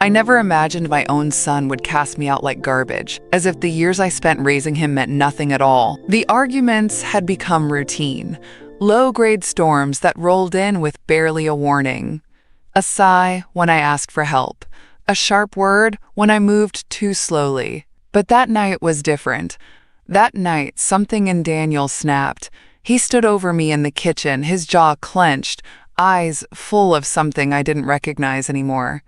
I never imagined my own son would cast me out like garbage, as if the years I spent raising him meant nothing at all. The arguments had become routine, low-grade storms that rolled in with barely a warning. A sigh when I asked for help, a sharp word when I moved too slowly. But that night was different. That night, something in Daniel snapped. He stood over me in the kitchen, his jaw clenched, eyes full of something I didn't recognize anymore.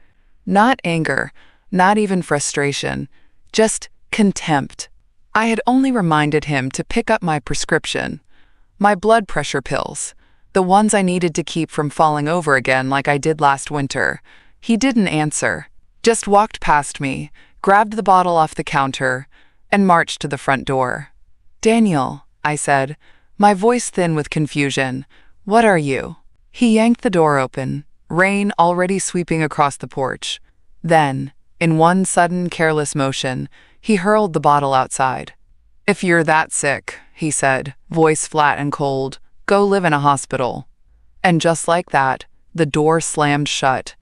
Not anger, not even frustration, just contempt. I had only reminded him to pick up my prescription, my blood pressure pills, the ones I needed to keep from falling over again like I did last winter. He didn't answer, just walked past me, grabbed the bottle off the counter, and marched to the front door. "Daniel," I said, my voice thin with confusion, "what are you?" He yanked the door open, rain already sweeping across the porch. Then, in one sudden careless motion, he hurled the bottle outside. "If you're that sick," he said, voice flat and cold, "go live in a hospital." And just like that, the door slammed shut.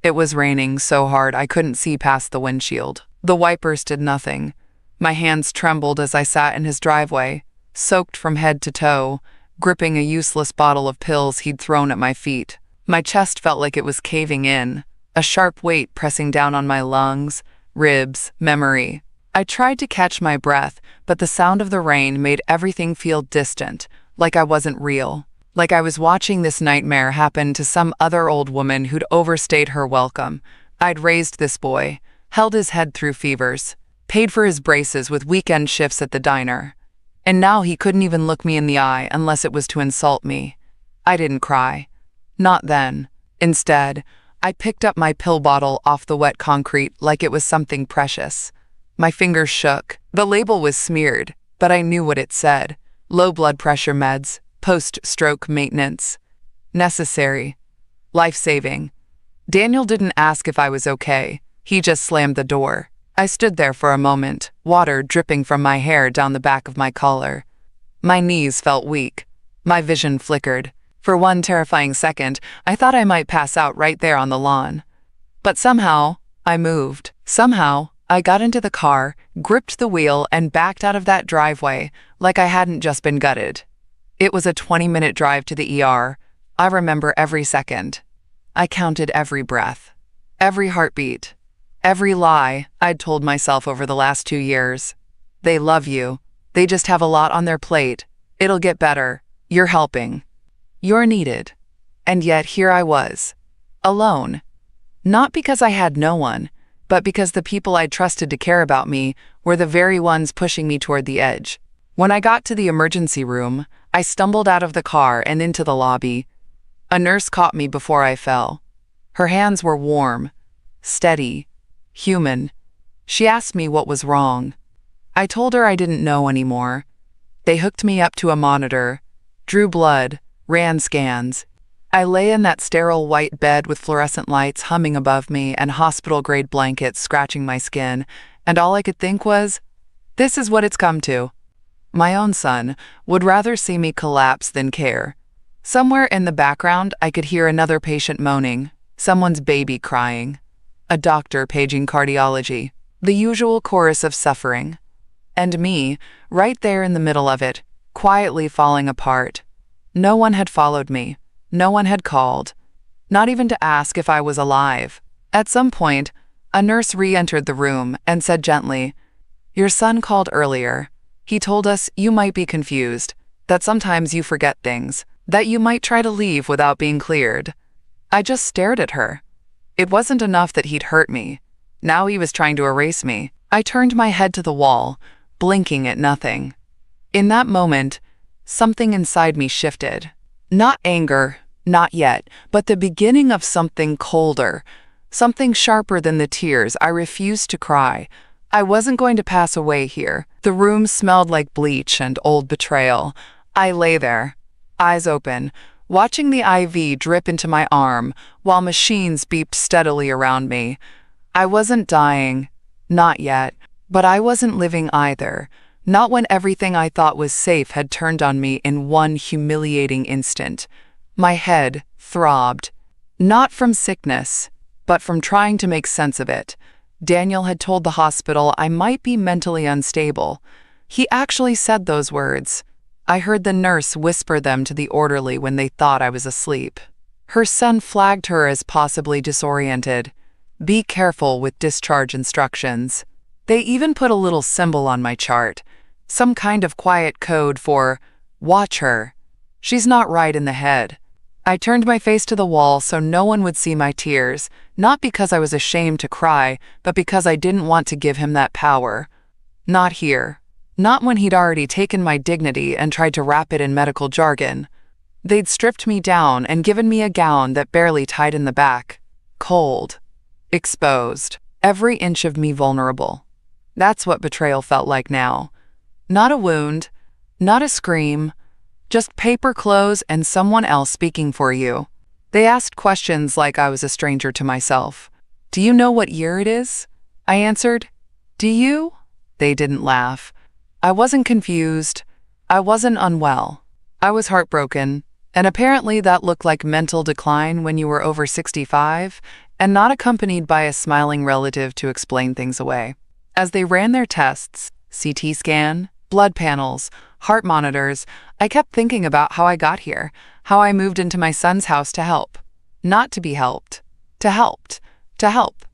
It was raining so hard I couldn't see past the windshield. The wipers did nothing. My hands trembled as I sat in his driveway, soaked from head to toe, gripping a useless bottle of pills he'd thrown at my feet. My chest felt like it was caving in, a sharp weight pressing down on my lungs, ribs, memory. I tried to catch my breath, but the sound of the rain made everything feel distant, like I wasn't real, like I was watching this nightmare happen to some other old woman who'd overstayed her welcome. I'd raised this boy, held his head through fevers, paid for his braces with weekend shifts at the diner. And now he couldn't even look me in the eye unless it was to insult me. I didn't cry. Not then. Instead, I picked up my pill bottle off the wet concrete like it was something precious. My fingers shook. The label was smeared, but I knew what it said. Low blood pressure meds, post-stroke maintenance. Necessary. Life-saving. Daniel didn't ask if I was okay. He just slammed the door. I stood there for a moment, water dripping from my hair down the back of my collar. My knees felt weak. My vision flickered. For one terrifying second, I thought I might pass out right there on the lawn. But somehow, I moved. Somehow, I got into the car, gripped the wheel, and backed out of that driveway like I hadn't just been gutted. It was a 20-minute drive to the ER. I remember every second. I counted every breath, every heartbeat, every lie I'd told myself over the last 2 years. They love you. They just have a lot on their plate. It'll get better. You're helping. You're needed. And yet here I was, alone. Not because I had no one, but because the people I'd trusted to care about me were the very ones pushing me toward the edge. When I got to the emergency room, I stumbled out of the car and into the lobby. A nurse caught me before I fell. Her hands were warm, steady, human. She asked me what was wrong. I told her I didn't know anymore. They hooked me up to a monitor, drew blood, ran scans. I lay in that sterile white bed with fluorescent lights humming above me and hospital-grade blankets scratching my skin, and all I could think was, this is what it's come to. My own son would rather see me collapse than care. Somewhere in the background, I could hear another patient moaning, someone's baby crying, a doctor paging cardiology, the usual chorus of suffering. And me, right there in the middle of it, quietly falling apart. No one had followed me. No one had called, not even to ask if I was alive. At some point, a nurse re-entered the room and said gently, "Your son called earlier. He told us you might be confused, that sometimes you forget things, that you might try to leave without being cleared." I just stared at her. It wasn't enough that he'd hurt me. Now he was trying to erase me. I turned my head to the wall, blinking at nothing. In that moment, something inside me shifted. Not anger, not yet, but the beginning of something colder, something sharper than the tears I refused to cry. I wasn't going to pass away here. The room smelled like bleach and old betrayal. I lay there, eyes open, watching the IV drip into my arm while machines beeped steadily around me. I wasn't dying, not yet, but I wasn't living either. Not when everything I thought was safe had turned on me in one humiliating instant. My head throbbed, not from sickness, but from trying to make sense of it. Daniel had told the hospital I might be mentally unstable. He actually said those words. I heard the nurse whisper them to the orderly when they thought I was asleep. Her son flagged her as possibly disoriented. Be careful with discharge instructions. They even put a little symbol on my chart, some kind of quiet code for, watch her. She's not right in the head. I turned my face to the wall so no one would see my tears, not because I was ashamed to cry, but because I didn't want to give him that power. Not here. Not when he'd already taken my dignity and tried to wrap it in medical jargon. They'd stripped me down and given me a gown that barely tied in the back. Cold. Exposed. Every inch of me vulnerable. That's what betrayal felt like now. Not a wound, not a scream, just paper clothes and someone else speaking for you. They asked questions like I was a stranger to myself. Do you know what year it is? I answered. Do you? They didn't laugh. I wasn't confused. I wasn't unwell. I was heartbroken, and apparently that looked like mental decline when you were over 65 and not accompanied by a smiling relative to explain things away. As they ran their tests, CT scan, blood panels, heart monitors, I kept thinking about how I got here, how I moved into my son's house to help. Not to be helped. To help.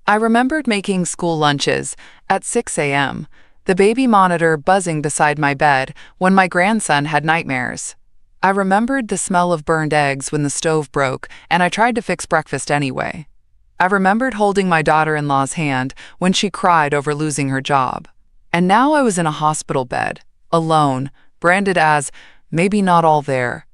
I remembered making school lunches at 6 a.m., the baby monitor buzzing beside my bed when my grandson had nightmares. I remembered the smell of burned eggs when the stove broke and I tried to fix breakfast anyway. I remembered holding my daughter-in-law's hand when she cried over losing her job. And now I was in a hospital bed, alone, branded as maybe not all there.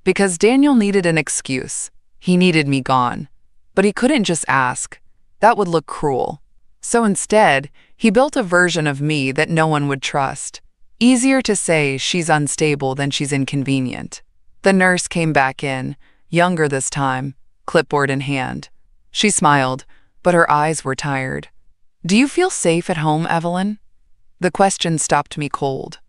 Because Daniel needed an excuse. He needed me gone. But he couldn't just ask. That would look cruel. So instead, he built a version of me that no one would trust. Easier to say she's unstable than she's inconvenient. The nurse came back in, younger this time, clipboard in hand. She smiled, but her eyes were tired. Do you feel safe at home, Evelyn? The question stopped me cold.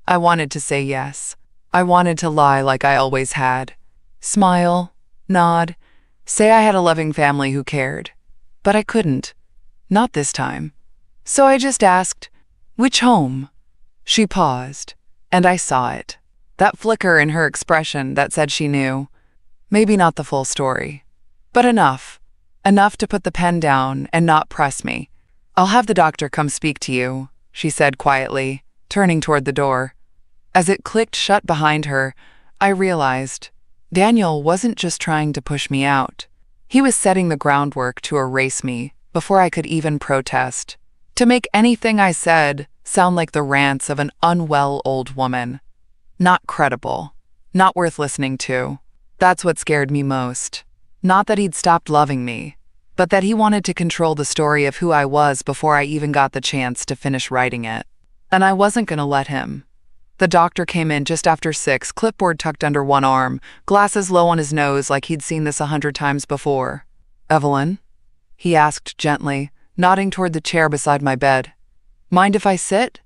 I wanted to say yes. I wanted to lie like I always had. Smile, nod, say I had a loving family who cared. But I couldn't. Not this time. So I just asked, which home? She paused, and I saw it. That flicker in her expression that said she knew. Maybe not the full story, but enough. Enough to put the pen down and not press me. I'll have the doctor come speak to you, she said quietly, turning toward the door. As it clicked shut behind her, I realized Daniel wasn't just trying to push me out. He was setting the groundwork to erase me before I could even protest, to make anything I said sound like the rants of an unwell old woman. Not credible, not worth listening to. That's what scared me most. Not that he'd stopped loving me, but that he wanted to control the story of who I was before I even got the chance to finish writing it. And I wasn't going to let him. The doctor came in just after 6, clipboard tucked under one arm, glasses low on his nose like he'd seen this 100 times before. Evelyn? He asked gently, nodding toward the chair beside my bed. Mind if I sit?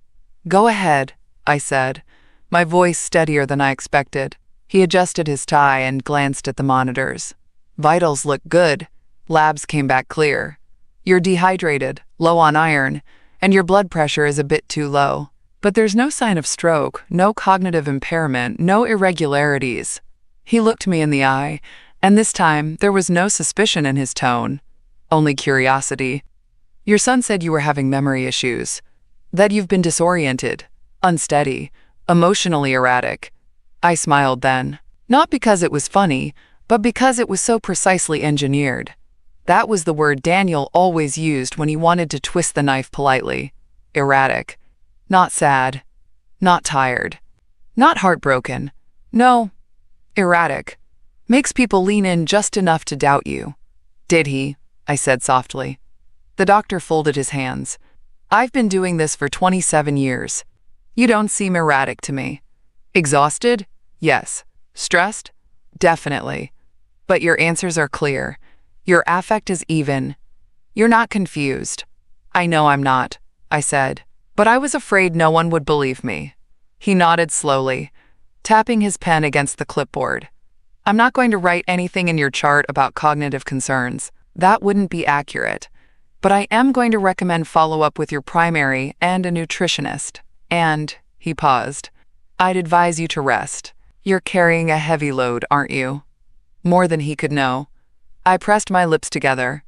Go ahead, I said, my voice steadier than I expected. He adjusted his tie and glanced at the monitors. Vitals look good. Labs came back clear. You're dehydrated, low on iron, and your blood pressure is a bit too low. But there's no sign of stroke, no cognitive impairment, no irregularities. He looked me in the eye, and this time there was no suspicion in his tone, only curiosity. Your son said you were having memory issues, that you've been disoriented, unsteady, emotionally erratic. I smiled then, not because it was funny, but because it was so precisely engineered. That was the word Daniel always used when he wanted to twist the knife politely. Erratic. Not sad. Not tired. Not heartbroken. No. Erratic. Makes people lean in just enough to doubt you. Did he? I said softly. The doctor folded his hands. I've been doing this for 27 years. You don't seem erratic to me. Exhausted? Yes. Stressed? Definitely. But your answers are clear. Your affect is even. You're not confused. I know I'm not, I said, but I was afraid no one would believe me. He nodded slowly, tapping his pen against the clipboard. I'm not going to write anything in your chart about cognitive concerns. That wouldn't be accurate. But I am going to recommend follow-up with your primary and a nutritionist. And, he paused, I'd advise you to rest. You're carrying a heavy load, aren't you? More than he could know. I pressed my lips together.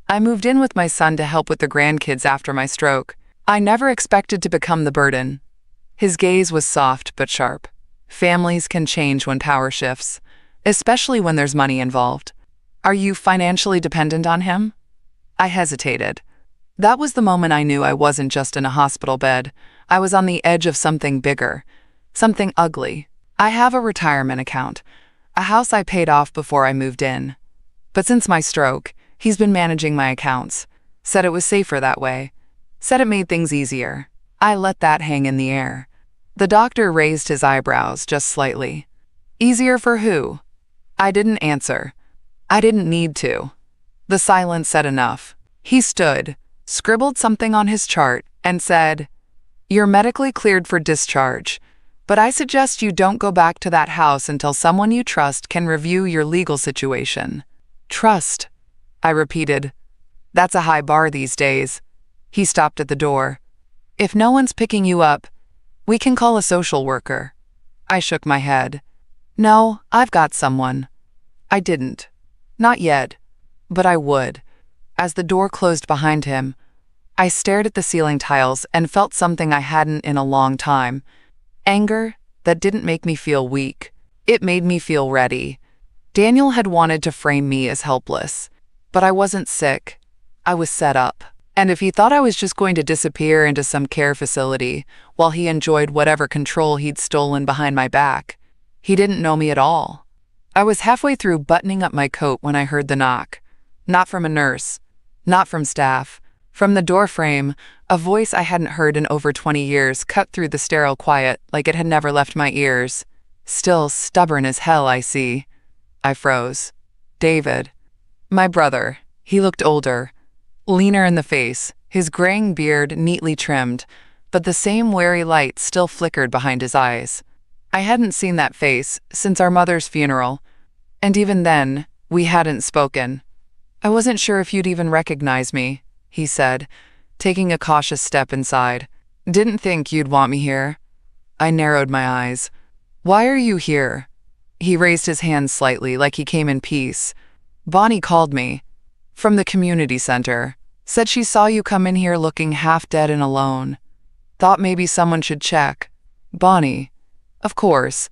I moved in with my son to help with the grandkids after my stroke. I never expected to become the burden. His gaze was soft but sharp. Families can change when power shifts, especially when there's money involved. Are you financially dependent on him? I hesitated. That was the moment I knew I wasn't just in a hospital bed. I was on the edge of something bigger, something ugly. I have a retirement account, a house I paid off before I moved in. But since my stroke, he's been managing my accounts. Said it was safer that way. Said it made things easier. I let that hang in the air. The doctor raised his eyebrows just slightly. Easier for who? I didn't answer. I didn't need to. The silence said enough. He stood, scribbled something on his chart, and said, You're medically cleared for discharge, but I suggest you don't go back to that house until someone you trust can review your legal situation. Trust, I repeated. That's a high bar these days. He stopped at the door. If no one's picking you up, we can call a social worker. I shook my head. No, I've got someone. I didn't. Not yet. But I would. As the door closed behind him, I stared at the ceiling tiles and felt something I hadn't in a long time. Anger that didn't make me feel weak. It made me feel ready. Daniel had wanted to frame me as helpless. But I wasn't sick. I was set up. And if he thought I was just going to disappear into some care facility while he enjoyed whatever control he'd stolen behind my back, he didn't know me at all. I was halfway through buttoning up my coat when I heard the knock. Not from a nurse. Not from staff. From the doorframe, a voice I hadn't heard in over 20 years cut through the sterile quiet like it had never left my ears. Still stubborn as hell, I see. I froze. David. My brother. He looked older. Leaner in the face, his graying beard neatly trimmed, but the same wary light still flickered behind his eyes. I hadn't seen that face since our mother's funeral, and even then, we hadn't spoken. I wasn't sure if you'd even recognize me, he said, taking a cautious step inside. Didn't think you'd want me here. I narrowed my eyes. Why are you here? He raised his hand slightly, like he came in peace. Bonnie called me. From the community center. Said she saw you come in here looking half dead and alone. Thought maybe someone should check. Bonnie. Of course.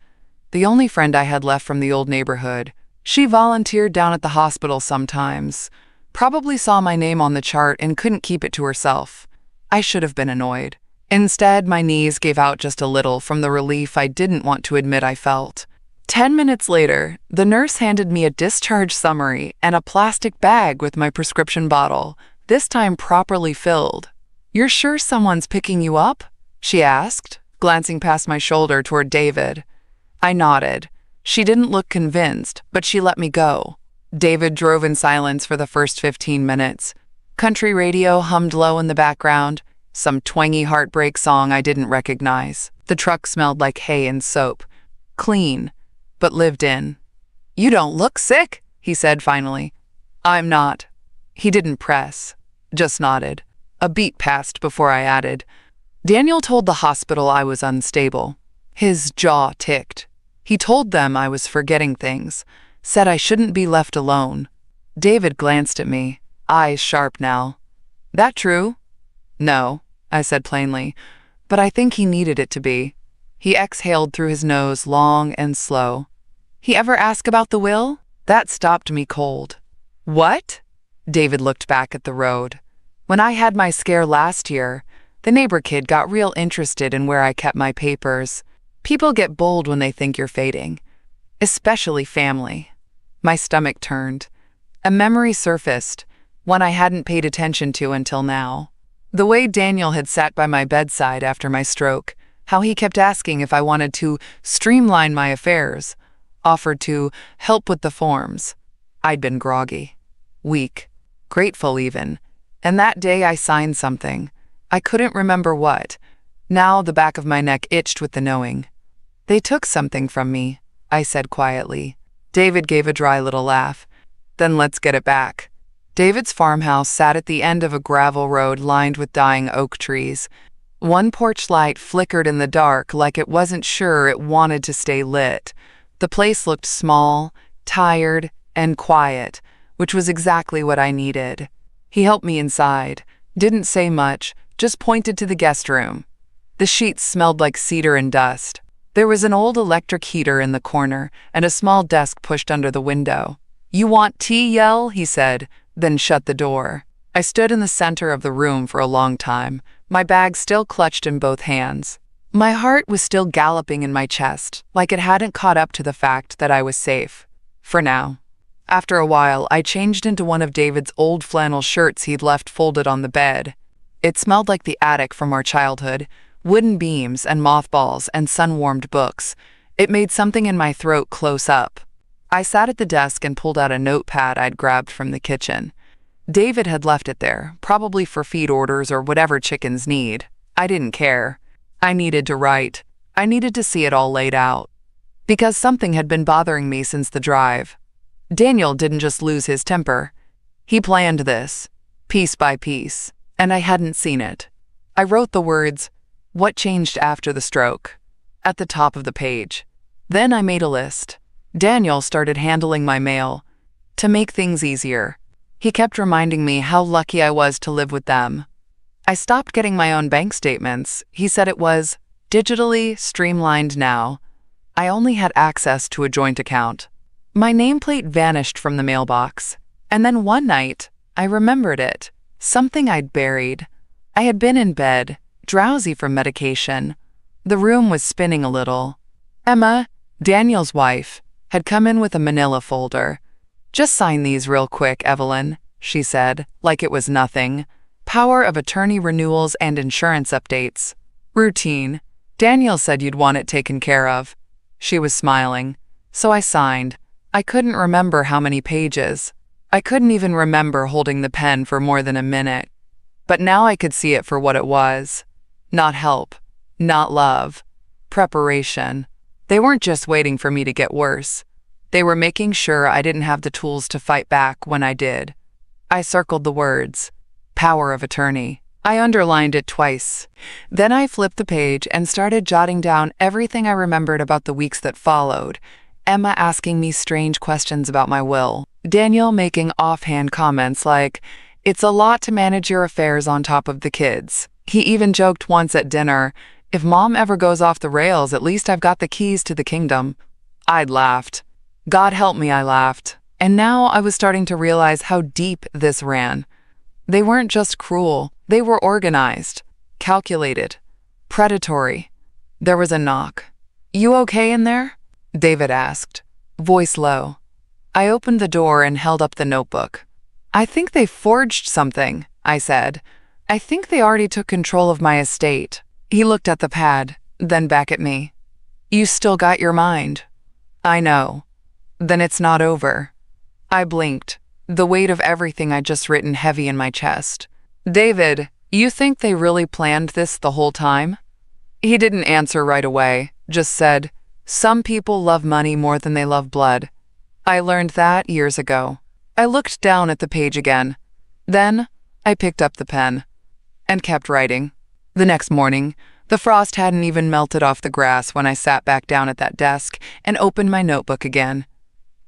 The only friend I had left from the old neighborhood. She volunteered down at the hospital sometimes. Probably saw my name on the chart and couldn't keep it to herself. I should have been annoyed. Instead, my knees gave out just a little from the relief I didn't want to admit I felt. 10 minutes later, the nurse handed me a discharge summary and a plastic bag with my prescription bottle, this time properly filled. You're sure someone's picking you up? She asked, glancing past my shoulder toward David. I nodded. She didn't look convinced, but she let me go. David drove in silence for the first 15 minutes. Country radio hummed low in the background, some twangy heartbreak song I didn't recognize. The truck smelled like hay and soap. Clean, but lived in. You don't look sick, he said finally. I'm not. He didn't press, just nodded. A beat passed before I added. Daniel told the hospital I was unstable. His jaw ticked. He told them I was forgetting things, said I shouldn't be left alone. David glanced at me, eyes sharp now. That true? No, I said plainly, but I think he needed it to be. He exhaled through his nose long and slow. He ever ask about the will? That stopped me cold. What? David looked back at the road. When I had my scare last year, the neighbor kid got real interested in where I kept my papers. People get bold when they think you're fading. Especially family. My stomach turned. A memory surfaced, one I hadn't paid attention to until now. The way Daniel had sat by my bedside after my stroke, how he kept asking if I wanted to streamline my affairs, offered to help with the forms. I'd been groggy, weak, grateful even, and that day I signed something. I couldn't remember what. Now the back of my neck itched with the knowing. They took something from me, I said quietly. David gave a dry little laugh. Then let's get it back. David's farmhouse sat at the end of a gravel road lined with dying oak trees. One porch light flickered in the dark like it wasn't sure it wanted to stay lit. The place looked small, tired, and quiet, which was exactly what I needed. He helped me inside, didn't say much, just pointed to the guest room. The sheets smelled like cedar and dust. There was an old electric heater in the corner and a small desk pushed under the window. "You want tea, Yell?" he said, then shut the door. I stood in the center of the room for a long time, my bag still clutched in both hands. My heart was still galloping in my chest, like it hadn't caught up to the fact that I was safe. For now. After a while, I changed into one of David's old flannel shirts he'd left folded on the bed. It smelled like the attic from our childhood, wooden beams and mothballs and sun-warmed books. It made something in my throat close up. I sat at the desk and pulled out a notepad I'd grabbed from the kitchen. David had left it there, probably for feed orders or whatever chickens need. I didn't care. I needed to write. I needed to see it all laid out. Because something had been bothering me since the drive. Daniel didn't just lose his temper. He planned this, piece by piece, and I hadn't seen it. I wrote the words, "What changed after the stroke?" at the top of the page. Then I made a list. Daniel started handling my mail. To make things easier, he kept reminding me how lucky I was to live with them. I stopped getting my own bank statements. He said it was digitally streamlined now. I only had access to a joint account. My nameplate vanished from the mailbox. And then one night, I remembered it. Something I'd buried. I had been in bed, drowsy from medication. The room was spinning a little. Emma, Daniel's wife, had come in with a manila folder. "Just sign these real quick, Evelyn," she said, like it was nothing. "Power of attorney renewals and insurance updates. Routine. Daniel said you'd want it taken care of." She was smiling. So I signed. I couldn't remember how many pages. I couldn't even remember holding the pen for more than a minute. But now I could see it for what it was. Not help. Not love. Preparation. They weren't just waiting for me to get worse. They were making sure I didn't have the tools to fight back when I did. I circled the words, "Power of attorney." I underlined it twice. Then I flipped the page and started jotting down everything I remembered about the weeks that followed. Emma asking me strange questions about my will. Daniel making offhand comments like, "It's a lot to manage your affairs on top of the kids." He even joked once at dinner, "If Mom ever goes off the rails, at least I've got the keys to the kingdom." I'd laughed. God help me, I laughed. And now I was starting to realize how deep this ran. They weren't just cruel, they were organized, calculated, predatory. There was a knock. "You okay in there?" David asked, voice low. I opened the door and held up the notebook. "I think they forged something," I said. "I think they already took control of my estate." He looked at the pad, then back at me. "You still got your mind." "I know." "Then it's not over." I blinked, the weight of everything I'd just written heavy in my chest. "David, you think they really planned this the whole time?" He didn't answer right away, just said, "Some people love money more than they love blood." I learned that years ago. I looked down at the page again. Then I picked up the pen and kept writing. The next morning, the frost hadn't even melted off the grass when I sat back down at that desk and opened my notebook again.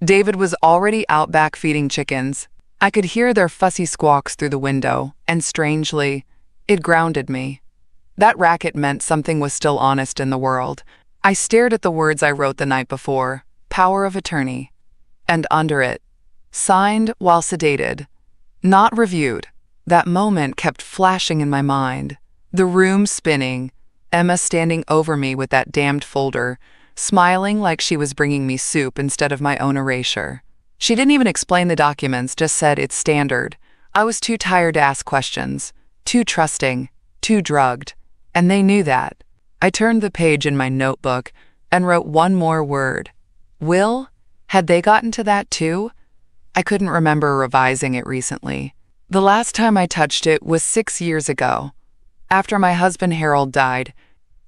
David was already out back feeding chickens. I could hear their fussy squawks through the window, and strangely, it grounded me. That racket meant something was still honest in the world. I stared at the words I wrote the night before, "Power of attorney," and under it, "Signed while sedated." Not reviewed. That moment kept flashing in my mind. The room spinning, Emma standing over me with that damned folder, smiling like she was bringing me soup instead of my own erasure. She didn't even explain the documents, just said it's standard. I was too tired to ask questions, too trusting, too drugged, and they knew that. I turned the page in my notebook and wrote one more word. Will? Had they gotten to that too? I couldn't remember revising it recently. The last time I touched it was 6 years ago. After my husband Harold died,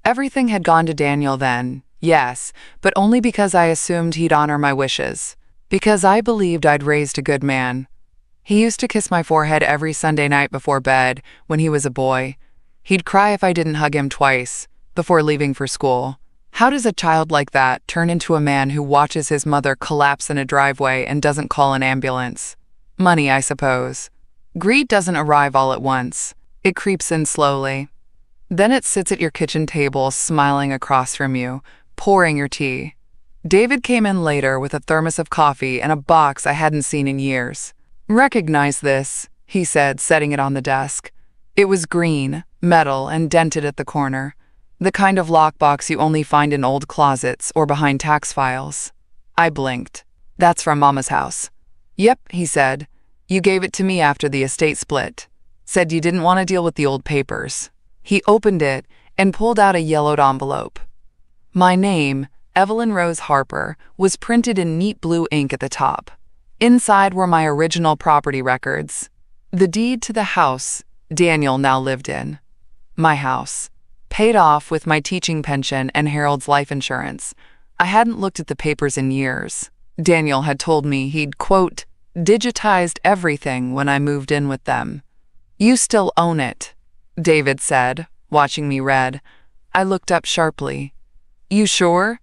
everything had gone to Daniel then, yes, but only because I assumed he'd honor my wishes. Because I believed I'd raised a good man. He used to kiss my forehead every Sunday night before bed when he was a boy. He'd cry if I didn't hug him twice before leaving for school. How does a child like that turn into a man who watches his mother collapse in a driveway and doesn't call an ambulance? Money, I suppose. Greed doesn't arrive all at once. It creeps in slowly. Then it sits at your kitchen table, smiling across from you, pouring your tea. David came in later with a thermos of coffee and a box I hadn't seen in years. "Recognize this," he said, setting it on the desk. It was green, metal, and dented at the corner. The kind of lockbox you only find in old closets or behind tax files. I blinked. "That's from Mama's house." "Yep," he said. "You gave it to me after the estate split. Said you didn't want to deal with the old papers." He opened it and pulled out a yellowed envelope. My name, Evelyn Rose Harper, was printed in neat blue ink at the top. Inside were my original property records. The deed to the house Daniel now lived in. My house. Paid off with my teaching pension and Harold's life insurance. I hadn't looked at the papers in years. Daniel had told me he'd, quote, digitized everything when I moved in with them. "You still own it," David said, watching me read. I looked up sharply. "You sure?"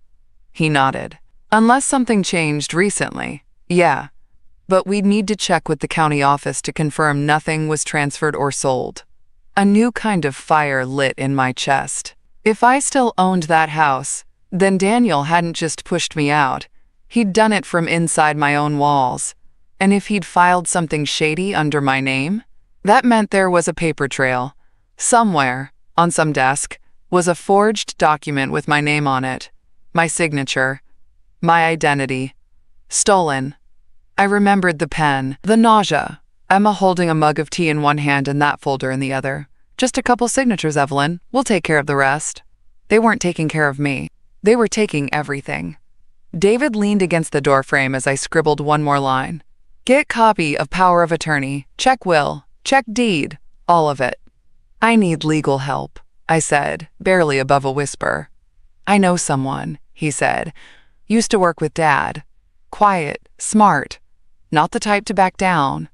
He nodded. "Unless something changed recently. Yeah. But we'd need to check with the county office to confirm nothing was transferred or sold." A new kind of fire lit in my chest. If I still owned that house, then Daniel hadn't just pushed me out. He'd done it from inside my own walls. And if he'd filed something shady under my name, that meant there was a paper trail. Somewhere, on some desk, was a forged document with my name on it, my signature, my identity. Stolen. I remembered the pen, the nausea, Emma holding a mug of tea in one hand and that folder in the other. "Just a couple signatures, Evelyn. We'll take care of the rest." They weren't taking care of me. They were taking everything. David leaned against the doorframe as I scribbled one more line. "Get copy of power of attorney, check will, check deed, all of it." "I need legal help," I said, barely above a whisper. "I know someone," he said. "Used to work with Dad. Quiet, smart, not the type to back down."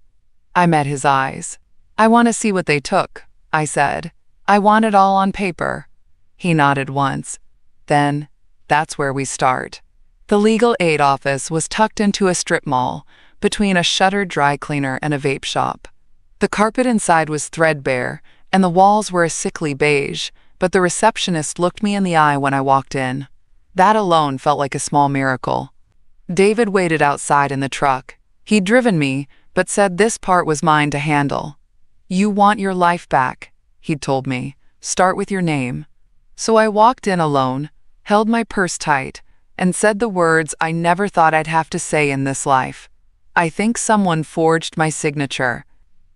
I met his eyes. "I want to see what they took," I said. "I want it all on paper." He nodded once. "Then, that's where we start." The legal aid office was tucked into a strip mall, between a shuttered dry cleaner and a vape shop. The carpet inside was threadbare, and the walls were a sickly beige, but the receptionist looked me in the eye when I walked in. That alone felt like a small miracle. David waited outside in the truck. He'd driven me, but said this part was mine to handle. "You want your life back," he'd told me. "Start with your name." So I walked in alone, held my purse tight, and said the words I never thought I'd have to say in this life. "I think someone forged my signature.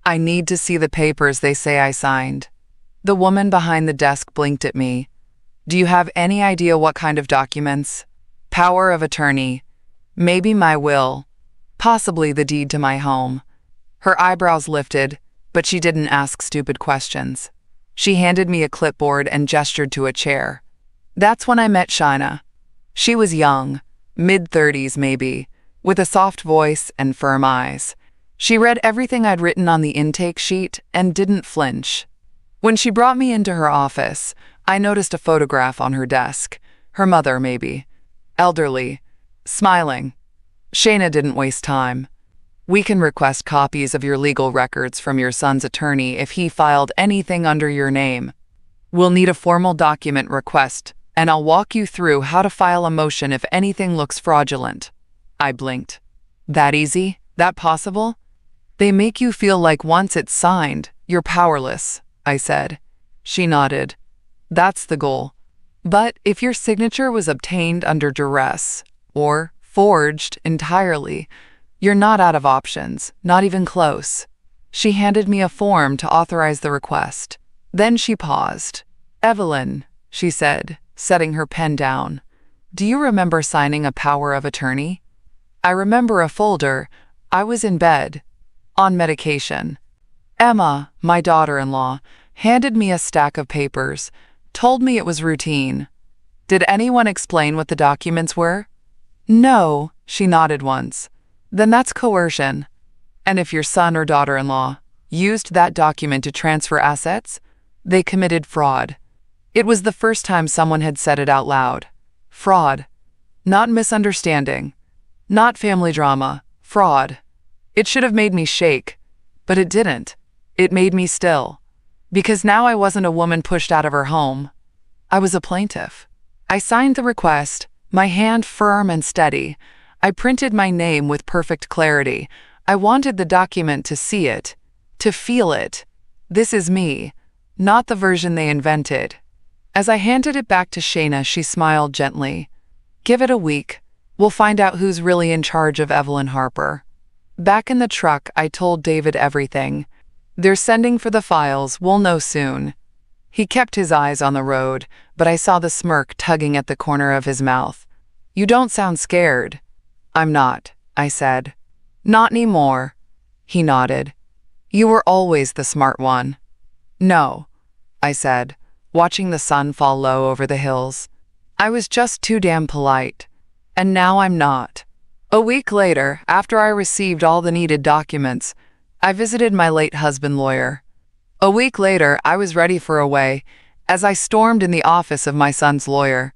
I need to see the papers they say I signed." The woman behind the desk blinked at me. "Do you have any idea what kind of documents?" "Power of attorney. Maybe my will. Possibly the deed to my home." Her eyebrows lifted, but she didn't ask stupid questions. She handed me a clipboard and gestured to a chair. That's when I met Shaina. She was young, mid-30s maybe, with a soft voice and firm eyes. She read everything I'd written on the intake sheet and didn't flinch. When she brought me into her office, I noticed a photograph on her desk. Her mother, maybe. Elderly. Smiling. Shaina didn't waste time. "We can request copies of your legal records from your son's attorney if he filed anything under your name. We'll need a formal document request, and I'll walk you through how to file a motion if anything looks fraudulent." I blinked. "That easy? That possible?" "They make you feel like once it's signed, you're powerless," I said. She nodded. "That's the goal. But if your signature was obtained under duress, or forged entirely, you're not out of options, not even close." She handed me a form to authorize the request. Then she paused. "Evelyn," she said, setting her pen down, "do you remember signing a power of attorney?" I remember a folder. I was in bed, on medication. Emma, my daughter-in-law, handed me a stack of papers, told me it was routine. "Did anyone explain what the documents were?" "No," she nodded once. "Then that's coercion." And if your son or daughter-in-law used that document to transfer assets, they committed fraud. It was the first time someone had said it out loud. Fraud. Not misunderstanding. Not family drama. Fraud. It should have made me shake, but it didn't. It made me still. Because now I wasn't a woman pushed out of her home. I was a plaintiff. I signed the request, my hand firm and steady. I printed my name with perfect clarity. I wanted the document to see it, to feel it. This is me, not the version they invented. As I handed it back to Shayna, she smiled gently. Give it a week. We'll find out who's really in charge of Evelyn Harper. Back in the truck, I told David everything. They're sending for the files. We'll know soon. He kept his eyes on the road, but I saw the smirk tugging at the corner of his mouth. You don't sound scared. I'm not, I said. Not anymore. He nodded. You were always the smart one. No, I said, watching the sun fall low over the hills. I was just too damn polite. And now I'm not. A week later, after I received all the needed documents, I visited my late husband's lawyer. A week later, I was ready for a way, as I stormed in the office of my son's lawyer.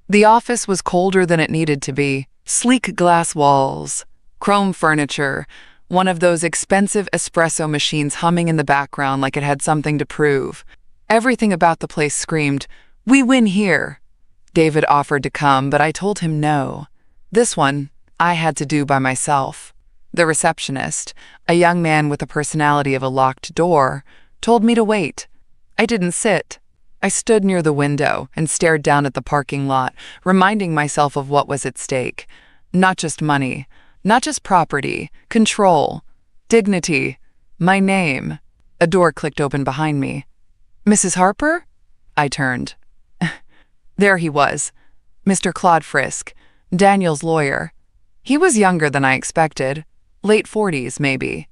The office was colder than it needed to be. Sleek glass walls, chrome furniture, one of those expensive espresso machines humming in the background like it had something to prove. Everything about the place screamed, "We win here." David offered to come, but I told him no. This one, I had to do by myself. The receptionist, a young man with the personality of a locked door, told me to wait. I didn't sit. I stood near the window and stared down at the parking lot, reminding myself of what was at stake. Not just money, not just property, control, dignity, my name. A door clicked open behind me. Mrs. Harper? I turned. There he was, Mr. Claude Frisk, Daniel's lawyer. He was younger than I expected. Late 40s, maybe.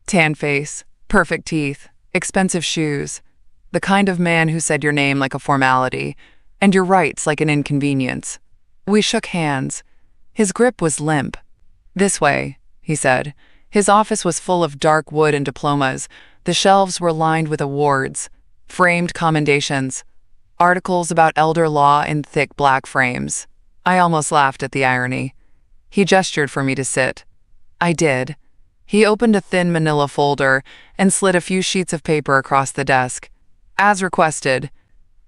Tan face, perfect teeth, expensive shoes. The kind of man who said your name like a formality, and your rights like an inconvenience. We shook hands. His grip was limp. This way, he said. His office was full of dark wood and diplomas. The shelves were lined with awards, framed commendations, articles about elder law in thick black frames. I almost laughed at the irony. He gestured for me to sit. I did. He opened a thin manila folder and slid a few sheets of paper across the desk. As requested,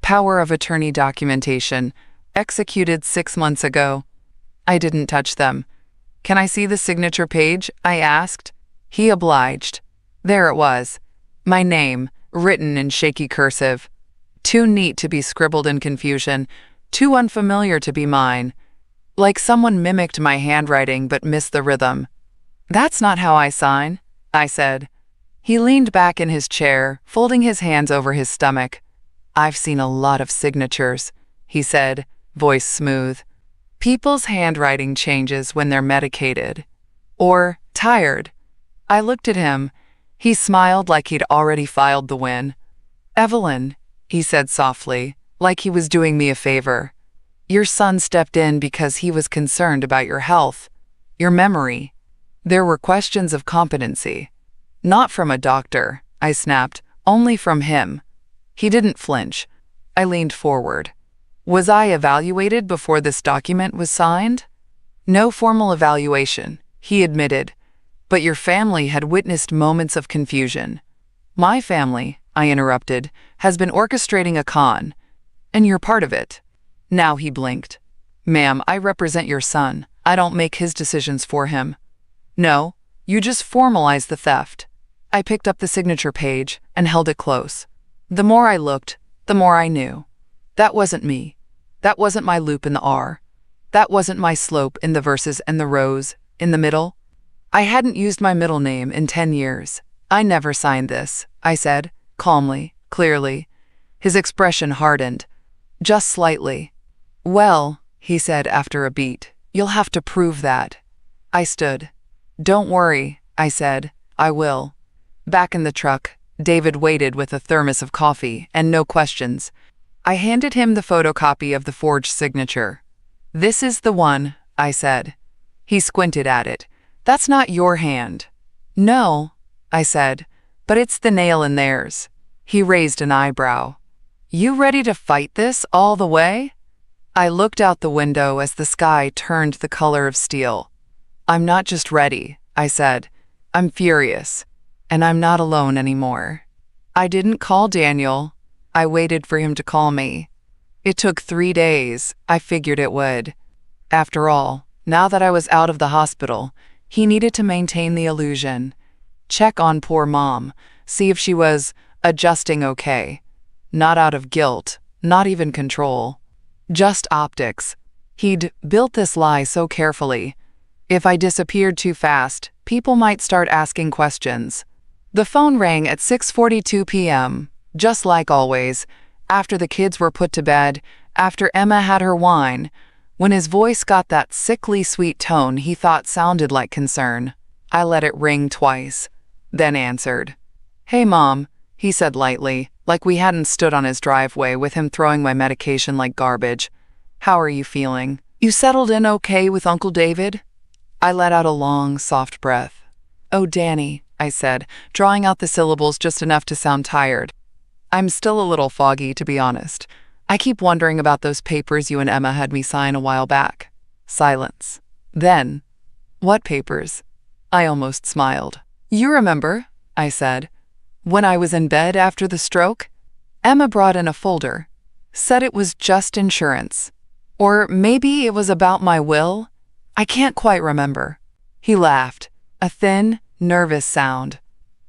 power of attorney documentation, executed 6 months ago. I didn't touch them. Can I see the signature page? I asked. He obliged. There it was. My name, written in shaky cursive. Too neat to be scribbled in confusion, too unfamiliar to be mine. Like someone mimicked my handwriting but missed the rhythm. That's not how I sign, I said. He leaned back in his chair, folding his hands over his stomach. I've seen a lot of signatures, he said, voice smooth. People's handwriting changes when they're medicated. Or tired. I looked at him. He smiled like he'd already filed the win. Evelyn, he said softly, like he was doing me a favor. Your son stepped in because he was concerned about your health, your memory. There were questions of competency. Not from a doctor, I snapped, only from him. He didn't flinch. I leaned forward. Was I evaluated before this document was signed? No formal evaluation, he admitted. But your family had witnessed moments of confusion. My family, I interrupted, has been orchestrating a con, and you're part of it. Now he blinked. Ma'am, I represent your son. I don't make his decisions for him. No, you just formalize the theft. I picked up the signature page and held it close. The more I looked, the more I knew. That wasn't me. That wasn't my loop in the R. That wasn't my slope in the verses and the rows in the middle. I hadn't used my middle name in 10 years. I never signed this, I said, calmly, clearly. His expression hardened, just slightly. Well, he said after a beat, you'll have to prove that. I stood. Don't worry, I said, I will. Back in the truck, David waited with a thermos of coffee and no questions. I handed him the photocopy of the forged signature. This is the one, I said. He squinted at it. That's not your hand. No, I said, but it's the nail in theirs. He raised an eyebrow. You ready to fight this all the way? I looked out the window as the sky turned the color of steel. I'm not just ready, I said. I'm furious, and I'm not alone anymore. I didn't call Daniel. I waited for him to call me. It took 3 days. I figured it would. After all, now that I was out of the hospital, he needed to maintain the illusion. Check on poor Mom, see if she was adjusting okay. Not out of guilt, not even control. Just optics. He'd built this lie so carefully. If I disappeared too fast, people might start asking questions. The phone rang at 6:42 p.m., just like always, after the kids were put to bed, after Emma had her wine, when his voice got that sickly sweet tone he thought sounded like concern. I let it ring twice, then answered. Hey, Mom, he said lightly, like we hadn't stood on his driveway with him throwing my medication like garbage. How are you feeling? You settled in okay with Uncle David? I let out a long, soft breath. Oh, Danny, I said, drawing out the syllables just enough to sound tired. I'm still a little foggy, to be honest. I keep wondering about those papers you and Emma had me sign a while back. Silence. Then, what papers? I almost smiled. You remember, I said, when I was in bed after the stroke? Emma brought in a folder. Said it was just insurance. Or maybe it was about my will? I can't quite remember. He laughed, a thin, nervous sound.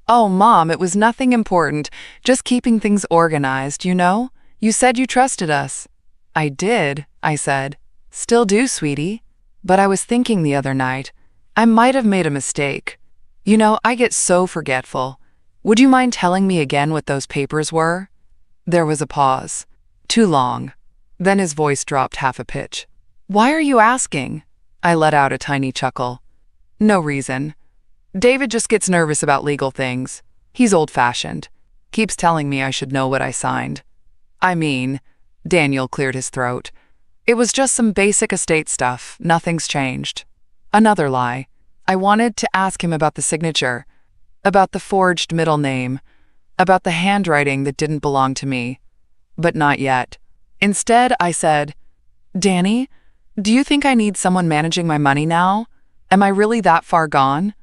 Oh, Mom, it was nothing important, just keeping things organized, you know? You said you trusted us. I did, I said. Still do, sweetie. But I was thinking the other night, I might have made a mistake. You know, I get so forgetful. Would you mind telling me again what those papers were? There was a pause. Too long. Then his voice dropped half a pitch. Why are you asking? I let out a tiny chuckle. No reason. David just gets nervous about legal things. He's old-fashioned. Keeps telling me I should know what I signed. I mean, Daniel cleared his throat. It was just some basic estate stuff. Nothing's changed. Another lie. I wanted to ask him about the signature, about the forged middle name, about the handwriting that didn't belong to me. But not yet. Instead, I said, Danny, do you think I need someone managing my money now? Am I really that far gone?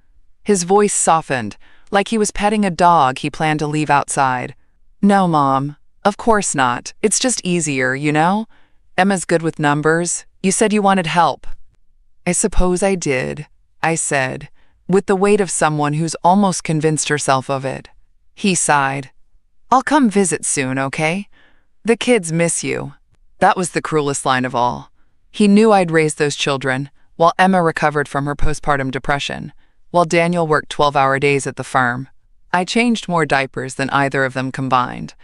His voice softened, like he was petting a dog he planned to leave outside. No, Mom. Of course not. It's just easier, you know? Emma's good with numbers. You said you wanted help. I suppose I did, I said, with the weight of someone who's almost convinced herself of it. He sighed. I'll come visit soon, okay? The kids miss you. That was the cruelest line of all. He knew I'd raised those children, while Emma recovered from her postpartum depression, while Daniel worked 12-hour days at the farm. I changed more diapers than either of them combined.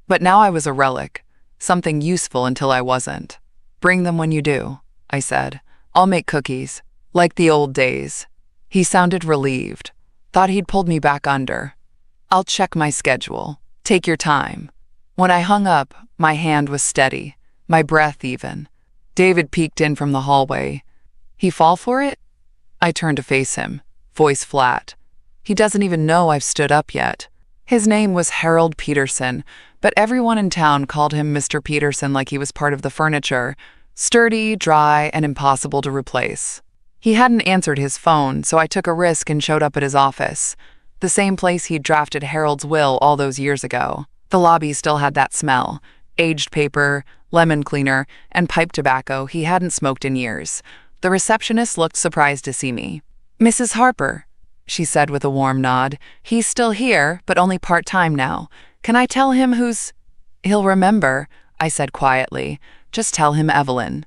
But now I was a relic, something useful until I wasn't. Bring them when you do, I said. I'll make cookies, like the old days. He sounded relieved, thought he'd pulled me back under. I'll check my schedule. Take your time. When I hung up, my hand was steady, my breath even. David peeked in from the hallway. He fall for it? I turned to face him, voice flat. He doesn't even know I've stood up yet. His name was Harold Peterson, but everyone in town called him Mr. Peterson like he was part of the furniture, sturdy, dry, and impossible to replace. He hadn't answered his phone, so I took a risk and showed up at his office, the same place he'd drafted Harold's will all those years ago. The lobby still had that smell, aged paper, lemon cleaner, and pipe tobacco he hadn't smoked in years. The receptionist looked surprised to see me. Mrs. Harper, she said with a warm nod. He's still here, but only part-time now. Can I tell him who's... He'll remember, I said quietly. Just tell him Evelyn.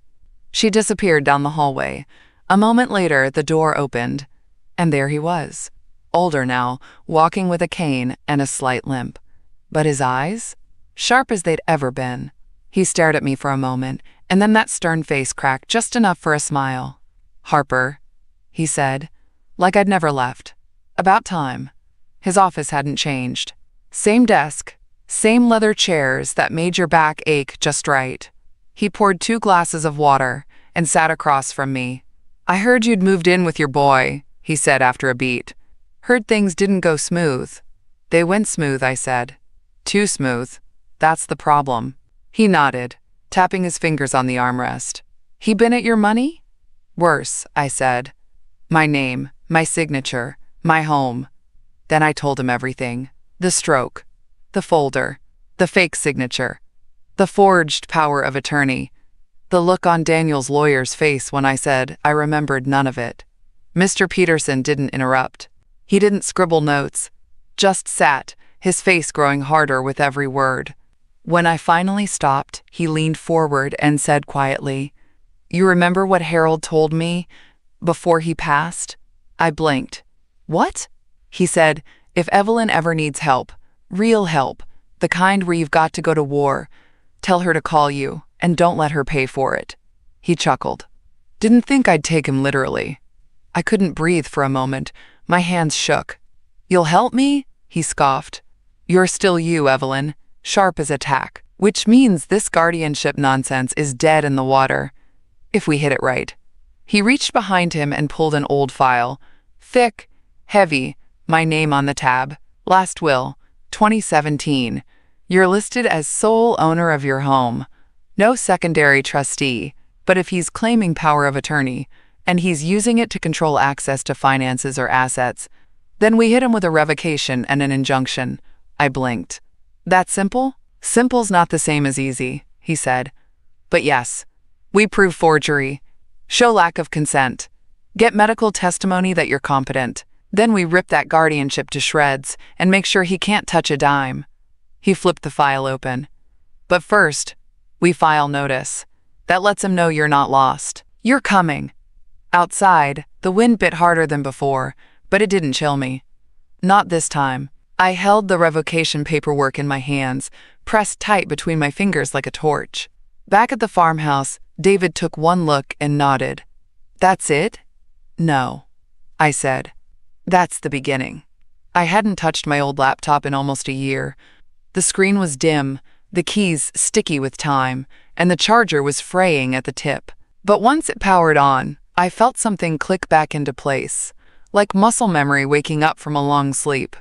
She disappeared down the hallway. A moment later, the door opened, and there he was. Older now, walking with a cane and a slight limp. But his eyes? Sharp as they'd ever been. He stared at me for a moment, and then that stern face cracked just enough for a smile. Harper, he said, like I'd never left. About time. His office hadn't changed. Same desk, same leather chairs that made your back ache just right. He poured 2 glasses of water and sat across from me. I heard you'd moved in with your boy, he said after a beat. Heard things didn't go smooth. They went smooth, I said. Too smooth. That's the problem. He nodded, tapping his fingers on the armrest. He been at your money? Worse, I said. My name, my signature, my home. Then I told him everything. The stroke, the folder, the fake signature, the forged power of attorney. The look on Daniel's lawyer's face when I said I remembered none of it. Mr. Peterson didn't interrupt. He didn't scribble notes, just sat, his face growing harder with every word. When I finally stopped, he leaned forward and said quietly, "You remember what Harold told me before he passed?" I blinked. "What?" He said, "If Evelyn ever needs help, real help, the kind where you've got to go to war, tell her to call you, and don't let her pay for it." He chuckled. Didn't think I'd take him literally. I couldn't breathe for a moment. My hands shook. "You'll help me?" He scoffed. "You're still you, Evelyn, sharp as a tack, which means this guardianship nonsense is dead in the water, if we hit it right." He reached behind him and pulled an old file. Thick, heavy, my name on the tab. Last will, 2017. You're listed as sole owner of your home. No secondary trustee, but if he's claiming power of attorney, and he's using it to control access to finances or assets, then we hit him with a revocation and an injunction. I blinked. That simple? Simple's not the same as easy, he said. But yes, we prove forgery, show lack of consent, get medical testimony that you're competent. Then we rip that guardianship to shreds and make sure he can't touch a dime. He flipped the file open. But first, we file notice. That lets him know you're not lost. You're coming. Outside, the wind bit harder than before, but it didn't chill me. Not this time. I held the revocation paperwork in my hands, pressed tight between my fingers like a torch. Back at the farmhouse, David took one look and nodded. "That's it?" "No," I said. "That's the beginning." I hadn't touched my old laptop in almost a year. The screen was dim, the keys sticky with time, and the charger was fraying at the tip. But once it powered on, I felt something click back into place, like muscle memory waking up from a long sleep.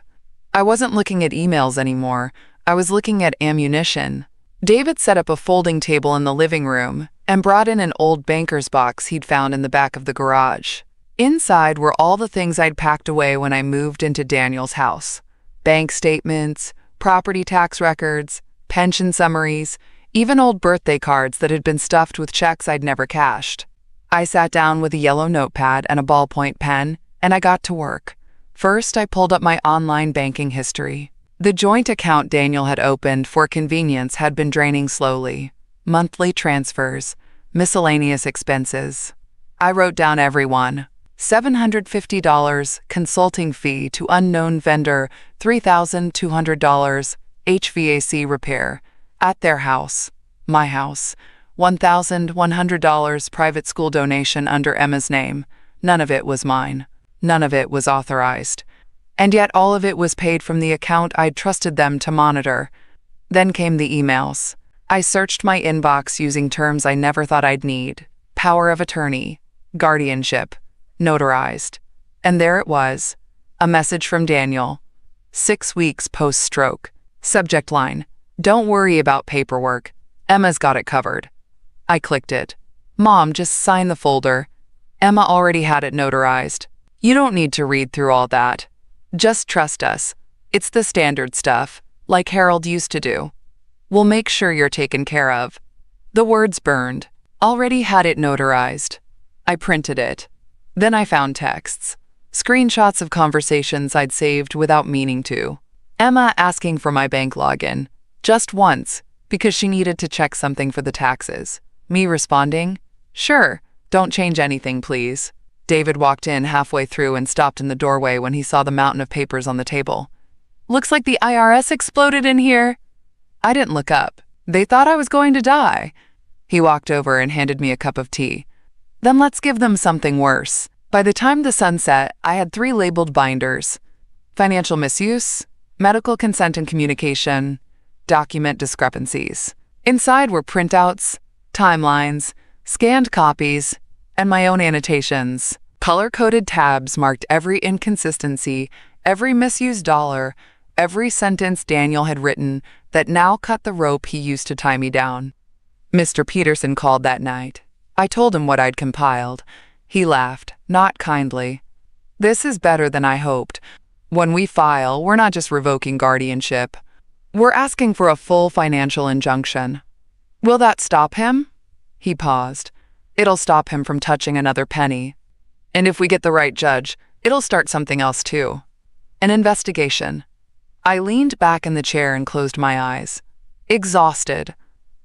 I wasn't looking at emails anymore. I was looking at ammunition. David set up a folding table in the living room and brought in an old banker's box he'd found in the back of the garage. Inside were all the things I'd packed away when I moved into Daniel's house. Bank statements, property tax records, pension summaries, even old birthday cards that had been stuffed with checks I'd never cashed. I sat down with a yellow notepad and a ballpoint pen, and I got to work. First, I pulled up my online banking history. The joint account Daniel had opened for convenience had been draining slowly. Monthly transfers, miscellaneous expenses. I wrote down every one. $750 consulting fee to unknown vendor, $3,200 HVAC repair at their house, my house, $1,100 private school donation under Emma's name. None of it was mine. None of it was authorized. And yet all of it was paid from the account I'd trusted them to monitor. Then came the emails. I searched my inbox using terms I never thought I'd need. Power of attorney, guardianship, notarized. And there it was, a message from Daniel. 6 weeks post-stroke. Subject line, "Don't worry about paperwork. Emma's got it covered." I clicked it. "Mom, just sign the folder. Emma already had it notarized. You don't need to read through all that. Just trust us. It's the standard stuff, like Harold used to do. We'll make sure you're taken care of." The words burned. Already had it notarized. I printed it. Then I found texts. Screenshots of conversations I'd saved without meaning to. Emma asking for my bank login. Just once, because she needed to check something for the taxes. Me responding, "Sure, don't change anything, please." David walked in halfway through and stopped in the doorway when he saw the mountain of papers on the table. "Looks like the IRS exploded in here." I didn't look up. They thought I was going to die. He walked over and handed me a cup of tea. "Then let's give them something worse." By the time the sun set, I had 3 labeled binders. Financial misuse, medical consent and communication, document discrepancies. Inside were printouts, timelines, scanned copies, and my own annotations. Color-coded tabs marked every inconsistency Every misused dollar, every sentence Daniel had written that now cut the rope he used to tie me down. Mr. Peterson called that night. I told him what I'd compiled. He laughed, not kindly. "This is better than I hoped. When we file, we're not just revoking guardianship. We're asking for a full financial injunction." "Will that stop him?" He paused. "It'll stop him from touching another penny. And if we get the right judge, it'll start something else too. An investigation." I leaned back in the chair and closed my eyes. Exhausted,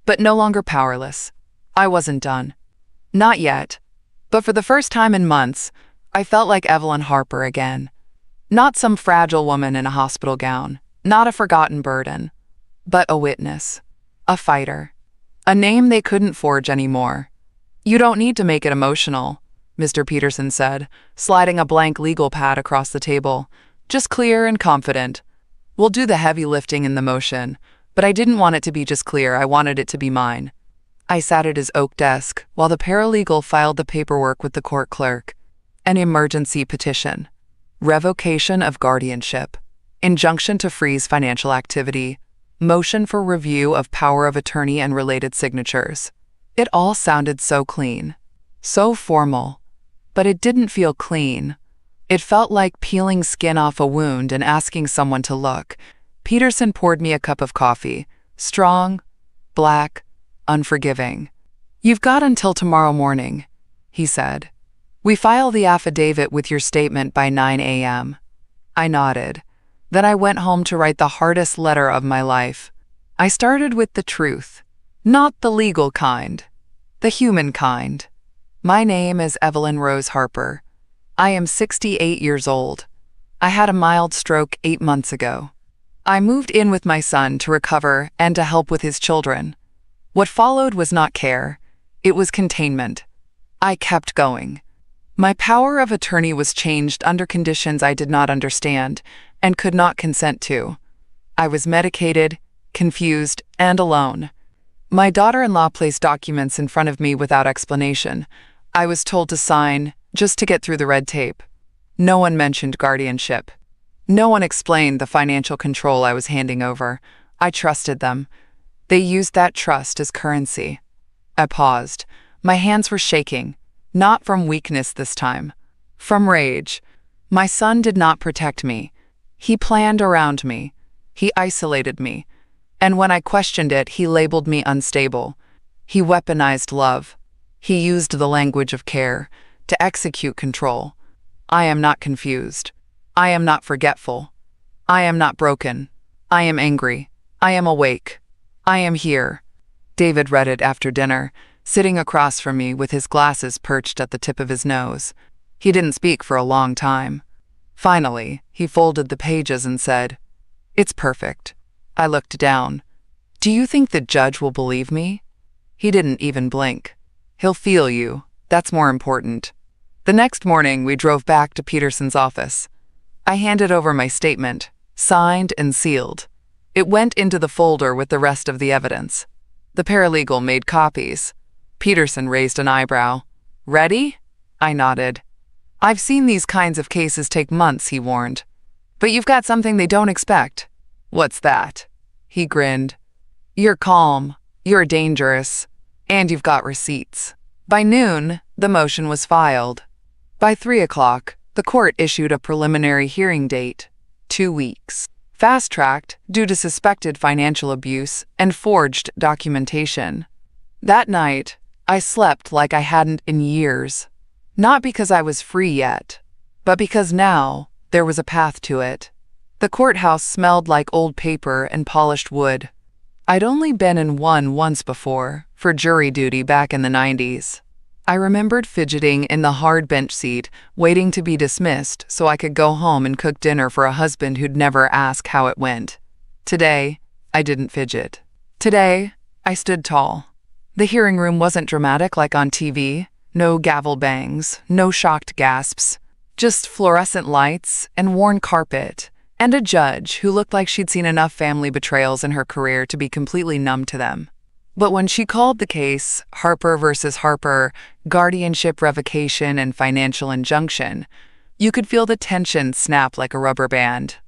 but no longer powerless. I wasn't done. Not yet. But for the first time in months, I felt like Evelyn Harper again. Not some fragile woman in a hospital gown, not a forgotten burden, but a witness, a fighter, a name they couldn't forge anymore. "You don't need to make it emotional," Mr. Peterson said, sliding a blank legal pad across the table. "Just clear and confident. We'll do the heavy lifting in the motion, but I didn't want it to be just clear, I wanted it to be mine." I sat at his oak desk while the paralegal filed the paperwork with the court clerk. An emergency petition, revocation of guardianship, injunction to freeze financial activity, motion for review of power of attorney and related signatures. It all sounded so clean, so formal, but it didn't feel clean. It felt like peeling skin off a wound and asking someone to look. Peterson poured me a cup of coffee, strong, black, unforgiving. "You've got until tomorrow morning," he said. "We file the affidavit with your statement by 9 a.m. I nodded. Then I went home to write the hardest letter of my life. I started with the truth, not the legal kind, the human kind. My name is Evelyn Rose Harper. I am 68 years old. I had a mild stroke 8 months ago. I moved in with my son to recover and to help with his children. What followed was not care, it was containment. I kept going. My power of attorney was changed under conditions I did not understand and could not consent to. I was medicated, confused, and alone. My daughter-in-law placed documents in front of me without explanation. I was told to sign, just to get through the red tape. No one mentioned guardianship. No one explained the financial control I was handing over. I trusted them. They used that trust as currency. I paused. My hands were shaking, not from weakness this time, from rage. My son did not protect me. He planned around me. He isolated me. And when I questioned it, he labeled me unstable. He weaponized love. He used the language of care to execute control. I am not confused. I am not forgetful. I am not broken. I am angry. I am awake. I am here. David read it after dinner, sitting across from me with his glasses perched at the tip of his nose. He didn't speak for a long time. Finally, he folded the pages and said, "It's perfect." I looked down. "Do you think the judge will believe me?" He didn't even blink. "He'll feel you. That's more important." The next morning, we drove back to Peterson's office. I handed over my statement, signed and sealed. It went into the folder with the rest of the evidence. The paralegal made copies. Peterson raised an eyebrow. "Ready?" I nodded. "I've seen these kinds of cases take months," he warned. "But you've got something they don't expect." "What's that?" He grinned. "You're calm, you're dangerous, and you've got receipts." By noon, the motion was filed. By 3 o'clock, the court issued a preliminary hearing date, 2 weeks. Fast-tracked due to suspected financial abuse and forged documentation. That night, I slept like I hadn't in years. Not because I was free yet, but because now there was a path to it. The courthouse smelled like old paper and polished wood. I'd only been in one once before, for jury duty back in the 90s. I remembered fidgeting in the hard bench seat, waiting to be dismissed so I could go home and cook dinner for a husband who'd never ask how it went. Today, I didn't fidget. Today, I stood tall. The hearing room wasn't dramatic like on TV. No gavel bangs, no shocked gasps. Just fluorescent lights and worn carpet, and a judge who looked like she'd seen enough family betrayals in her career to be completely numb to them. But when she called the case Harper versus Harper, guardianship revocation and financial injunction, You could feel the tension snap like a rubber band.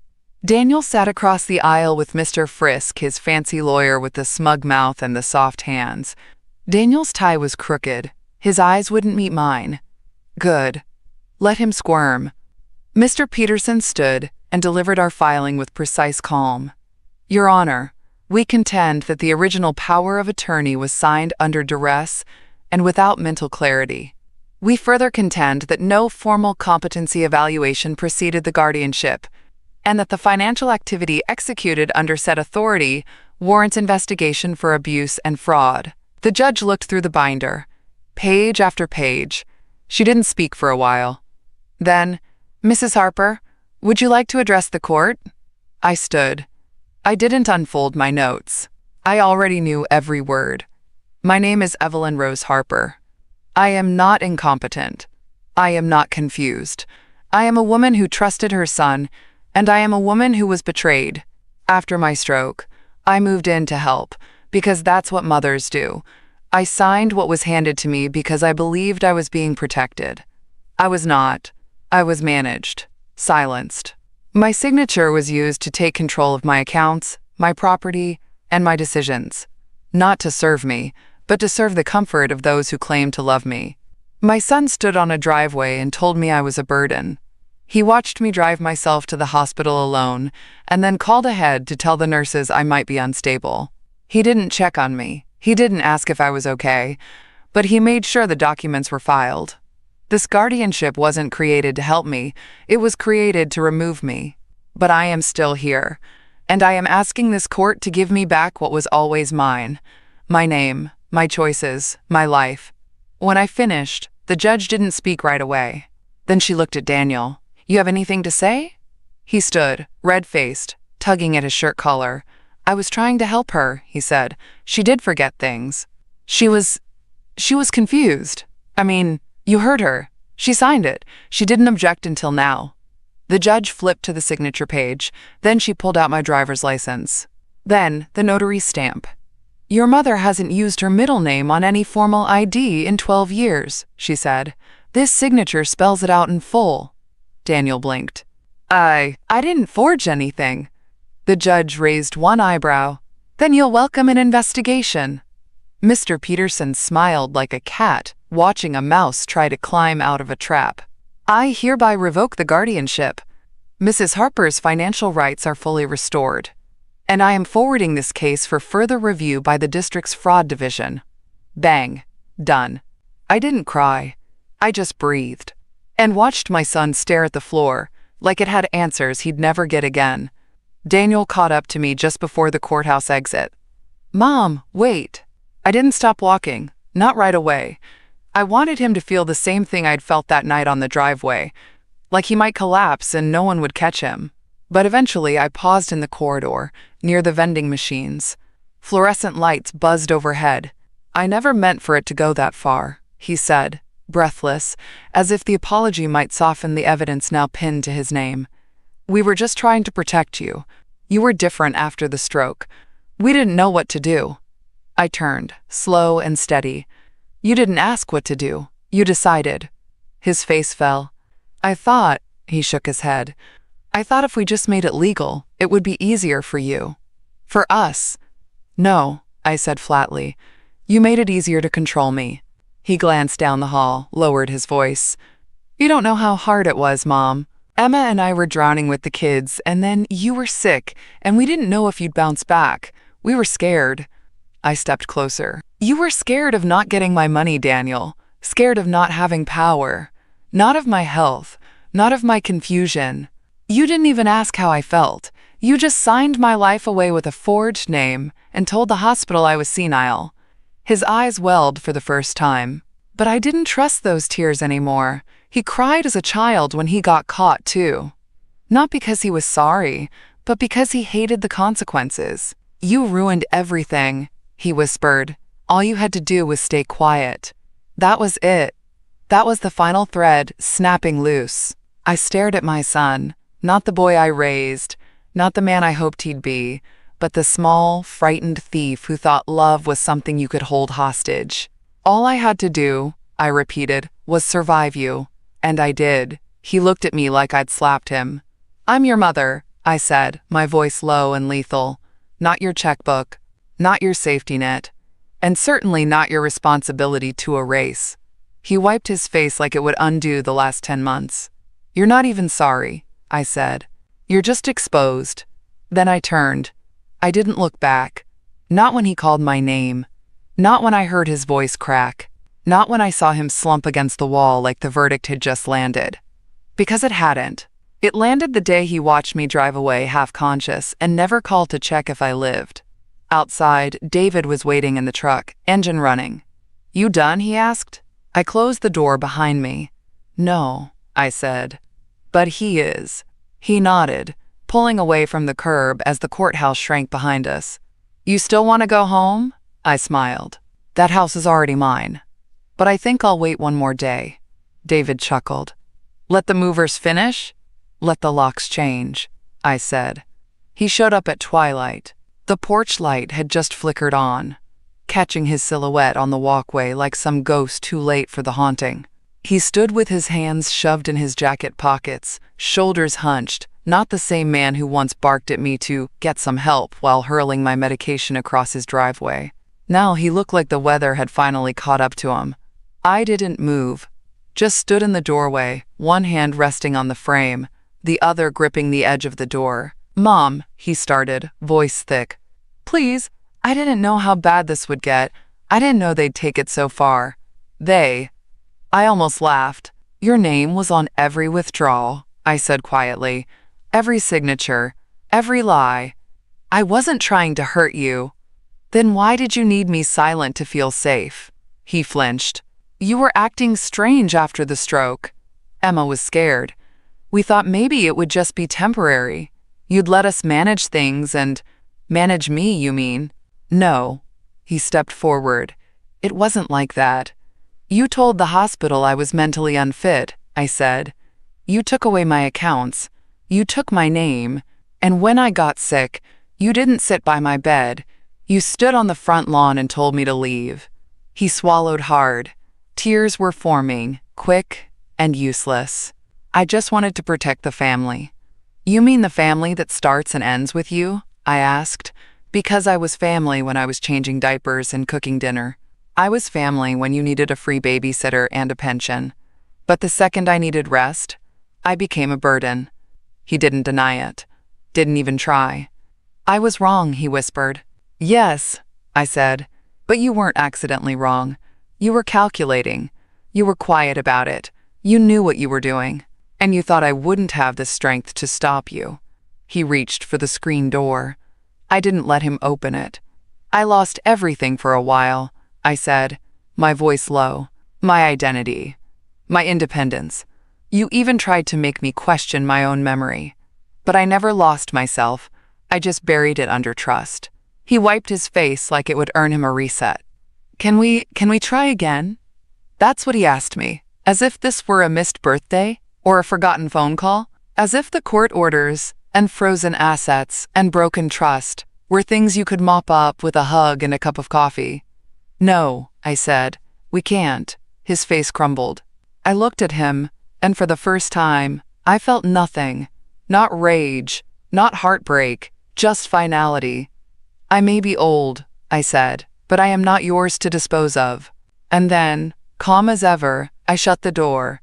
Daniel sat across the aisle with Mr. Frisk, his fancy lawyer with the smug mouth and the soft hands. Daniel's tie was crooked. His eyes wouldn't meet mine. Good. Let him squirm. Mr. Peterson stood and delivered our filing with precise calm. Your Honor, we contend that the original power of attorney was signed under duress and without mental clarity. We further contend that no formal competency evaluation preceded the guardianship, and that the financial activity executed under said authority warrants investigation for abuse and fraud. The judge looked through the binder, page after page. She didn't speak for a while. Then, Mrs. Harper, would you like to address the court? I stood. I didn't unfold my notes. I already knew every word. My name is Evelyn Rose Harper. I am not incompetent. I am not confused. I am a woman who trusted her son, and I am a woman who was betrayed. After my stroke, I moved in to help, because that's what mothers do. I signed what was handed to me because I believed I was being protected. I was not. I was managed, silenced. My signature was used to take control of my accounts, my property, and my decisions. Not to serve me, but to serve the comfort of those who claimed to love me. My son stood on a driveway and told me I was a burden. He watched me drive myself to the hospital alone and then called ahead to tell the nurses I might be unstable. He didn't check on me. He didn't ask if I was okay, but he made sure the documents were filed. This guardianship wasn't created to help me. It was created to remove me. But I am still here, and I am asking this court to give me back what was always mine. My name, my choices, my life. When I finished, the judge didn't speak right away. Then she looked at Daniel. You have anything to say? He stood, red-faced, tugging at his shirt collar. I was trying to help her, he said. She did forget things. She was confused. I mean, you heard her. She signed it. She didn't object until now. The judge flipped to the signature page. Then she pulled out my driver's license. Then the notary's stamp. Your mother hasn't used her middle name on any formal ID in 12 years, she said. This signature spells it out in full. Daniel blinked. I didn't forge anything. The judge raised one eyebrow. Then you'll welcome an investigation. Mr. Peterson smiled like a cat watching a mouse try to climb out of a trap. I hereby revoke the guardianship. Mrs. Harper's financial rights are fully restored, and I am forwarding this case for further review by the district's fraud division. Bang. Done. I didn't cry. I just breathed and watched my son stare at the floor like it had answers he'd never get again. Daniel caught up to me just before the courthouse exit. Mom, wait. I didn't stop walking, not right away. I wanted him to feel the same thing I'd felt that night on the driveway, like he might collapse and no one would catch him. But eventually I paused in the corridor, near the vending machines. Fluorescent lights buzzed overhead. I never meant for it to go that far, he said, breathless, as if the apology might soften the evidence now pinned to his name. We were just trying to protect you. You were different after the stroke. We didn't know what to do. I turned, slow and steady. You didn't ask what to do. You decided. His face fell. I thought, he shook his head, I thought if we just made it legal, it would be easier for you. For us. No, I said flatly. You made it easier to control me. He glanced down the hall, lowered his voice. You don't know how hard it was, Mom. Emma and I were drowning with the kids, and then you were sick, and we didn't know if you'd bounce back. We were scared. I stepped closer. You were scared of not getting my money, Daniel. Scared of not having power. Not of my health. Not of my confusion. You didn't even ask how I felt. You just signed my life away with a forged name and told the hospital I was senile. His eyes welled for the first time. But I didn't trust those tears anymore. He cried as a child when he got caught, too. Not because he was sorry, but because he hated the consequences. You ruined everything, he whispered. All you had to do was stay quiet. That was it. That was the final thread snapping loose. I stared at my son, not the boy I raised, not the man I hoped he'd be, but the small, frightened thief who thought love was something you could hold hostage. All I had to do, I repeated, was survive you. And I did. He looked at me like I'd slapped him. "I'm your mother," I said, my voice low and lethal. "Not your checkbook, not your safety net, and certainly not your responsibility to erase." He wiped his face like it would undo the last 10 months. "You're not even sorry," I said. "You're just exposed." Then I turned. I didn't look back. Not when he called my name. Not when I heard his voice crack. Not when I saw him slump against the wall like the verdict had just landed. Because it hadn't. It landed the day he watched me drive away half-conscious and never called to check if I lived. Outside, David was waiting in the truck, engine running. "You done?" he asked. I closed the door behind me. "No," I said. "But he is." He nodded, pulling away from the curb as the courthouse shrank behind us. "You still want to go home?" I smiled. "That house is already mine. But I think I'll wait one more day." David chuckled. "Let the movers finish? Let the locks change," I said. He showed up at twilight. The porch light had just flickered on, catching his silhouette on the walkway like some ghost too late for the haunting. He stood with his hands shoved in his jacket pockets, shoulders hunched, not the same man who once barked at me to get some help while hurling my medication across his driveway. Now he looked like the weather had finally caught up to him. I didn't move, just stood in the doorway, one hand resting on the frame, the other gripping the edge of the door. "Mom," he started, voice thick. "Please, I didn't know how bad this would get. I didn't know they'd take it so far." "They?" I almost laughed. "Your name was on every withdrawal," I said quietly. "Every signature, every lie. I wasn't trying to hurt you." "Then why did you need me silent to feel safe?" He flinched. "You were acting strange after the stroke." Emma was scared. "We thought maybe it would just be temporary. You'd let us manage things and—" "Manage me, you mean?" "No." He stepped forward. "It wasn't like that. You told the hospital I was mentally unfit," I said. "You took away my accounts. You took my name. And when I got sick, you didn't sit by my bed. You stood on the front lawn and told me to leave." He swallowed hard. Tears were forming, quick and useless. "I just wanted to protect the family." "You mean the family that starts and ends with you?" I asked, because I was family when I was changing diapers and cooking dinner. I was family when you needed a free babysitter and a pension. But the second I needed rest, I became a burden. He didn't deny it. Didn't even try. "I was wrong," he whispered. "Yes," I said, "but you weren't accidentally wrong. You were calculating. You were quiet about it. You knew what you were doing. And you thought I wouldn't have the strength to stop you." He reached for the screen door. I didn't let him open it. "I lost everything for a while," I said, my voice low. "My identity. My independence. You even tried to make me question my own memory. But I never lost myself. I just buried it under trust." He wiped his face like it would earn him a reset. Can we try again?" That's what he asked me, as if this were a missed birthday or a forgotten phone call, as if the court orders and frozen assets and broken trust were things you could mop up with a hug and a cup of coffee. "No," I said, "we can't." His face crumbled. I looked at him, and for the first time, I felt nothing. Not rage, not heartbreak, just finality. "I may be old," I said, "but I am not yours to dispose of." And then, calm as ever, I shut the door.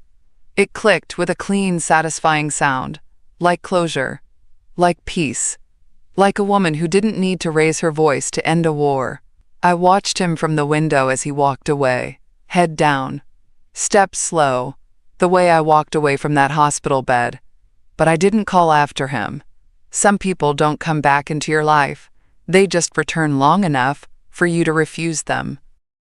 It clicked with a clean, satisfying sound, like closure, like peace, like a woman who didn't need to raise her voice to end a war. I watched him from the window as he walked away, head down, steps slow, the way I walked away from that hospital bed. But I didn't call after him. Some people don't come back into your life. They just return long enough for you to refuse them.